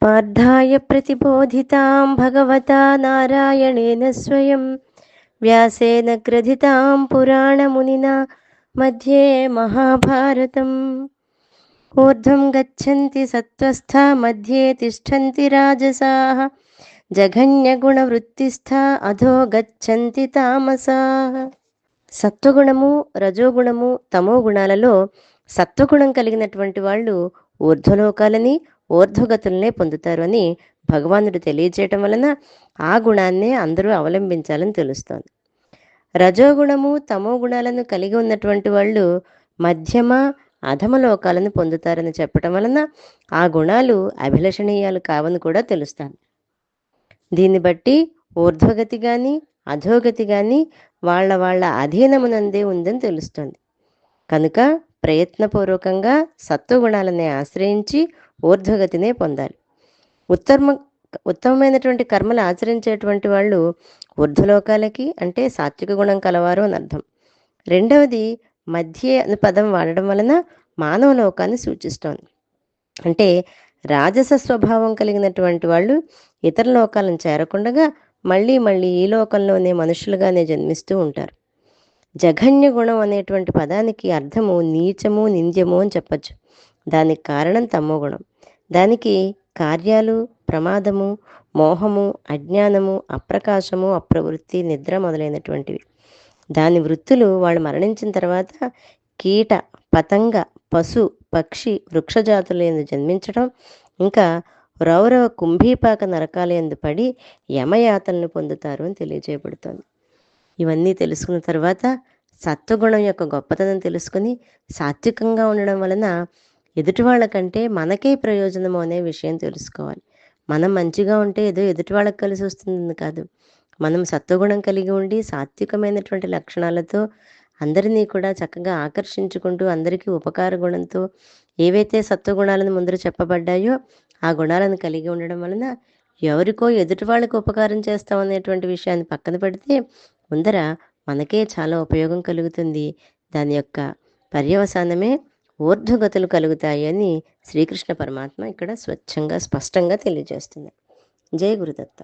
पार्थाय प्रतिबोधितां भगवता नारायणेन स्वयं व्यासेन ग्रथितां पुराणमुनिना मध्ये महाभारतम्। ऊर्ध्वं गच्छन्ति सत्त्वस्था मध्ये तिष्ठन्ति राजसाः जघन्यगुणवृत्तिस्था अधो गच्छन्ति तामसाः। సత్వగుణము రజోగుణము తమో గుణాలలో సత్వగుణం కలిగినటువంటి వాళ్ళు ఊర్ధ్వలోకాలని ఊర్ధ్వగతులనే పొందుతారు అని భగవానుడు తెలియజేయటం వలన ఆ గుణాన్నే అందరూ అవలంబించాలని తెలుస్తోంది. రజోగుణము తమో గుణాలను కలిగి ఉన్నటువంటి వాళ్ళు మధ్యమ అధమ లోకాలను పొందుతారని చెప్పటం వలన ఆ గుణాలు అభిలషణీయాలు కావని కూడా తెలుస్తాను. దీన్ని బట్టి ఊర్ధ్వగతి కానీ అధోగతి కానీ వాళ్ళ అధీనమునందే ఉందని తెలుస్తుంది. కనుక ప్రయత్నపూర్వకంగా సత్వగుణాలనే ఆశ్రయించి ఊర్ధ్వగతినే పొందాలి. ఉత్తమమైనటువంటి కర్మలు ఆచరించేటువంటి వాళ్ళు ఊర్ధ్వలోకాలకి అంటే సాత్విక గుణం కలవారు అని అర్థం. రెండవది మధ్య అనే పదం వాడడం వలన మానవ లోకాన్ని సూచిస్తోంది. అంటే రాజస స్వభావం కలిగినటువంటి వాళ్ళు ఇతర లోకాలను చేరకుండగా మళ్ళీ ఈ లోకంలోనే మనుషులుగానే జన్మిస్తూ ఉంటారు. జఘన్య గుణం అనేటువంటి పదానికి అర్థము నీచము నింద్యము అని చెప్పచ్చు. దానికి కారణం తమో గుణం. దానికి కార్యాలు ప్రమాదము మోహము అజ్ఞానము అప్రకాశము అప్రవృత్తి నిద్ర మొదలైనటువంటివి. దాని వృత్తులు వాళ్ళు మరణించిన తర్వాత కీట పతంగ పశు పక్షి వృక్షజాతులందు జన్మించడం, ఇంకా రౌరవ కుంభీపాక నరకాలయందు పడి యమయాతలను పొందుతారు అని తెలియజేయబడుతోంది. ఇవన్నీ తెలుసుకున్న తర్వాత సత్వగుణం యొక్క గొప్పతనం తెలుసుకుని సాత్వికంగా ఉండడం వలన ఎదుటి వాళ్ళకంటే మనకే ప్రయోజనము అనే విషయం తెలుసుకోవాలి. మనం మంచిగా ఉంటే ఏదో ఎదుటి వాళ్ళకి కలిసి వస్తుంది కాదు. మనం సత్వగుణం కలిగి ఉండి సాత్వికమైనటువంటి లక్షణాలతో అందరినీ కూడా చక్కగా ఆకర్షించుకుంటూ అందరికీ ఉపకార గుణంతో ఏవైతే సత్వగుణాలను ముందర చెప్పబడ్డాయో ఆ గుణాలను కలిగి ఉండడం వలన ఎవరికో ఎదుటి వాళ్ళకు ఉపకారం చేస్తామనేటువంటి విషయాన్ని పక్కన పెడితే ముందర మనకే చాలా ఉపయోగం కలుగుతుంది. దాని యొక్క పర్యవసానమే ఊర్ధ్వగతులు కలుగుతాయి అని శ్రీకృష్ణ పరమాత్మ ఇక్కడ స్వచ్ఛంగా స్పష్టంగా తెలియజేస్తుంది. జై గురుదత్త.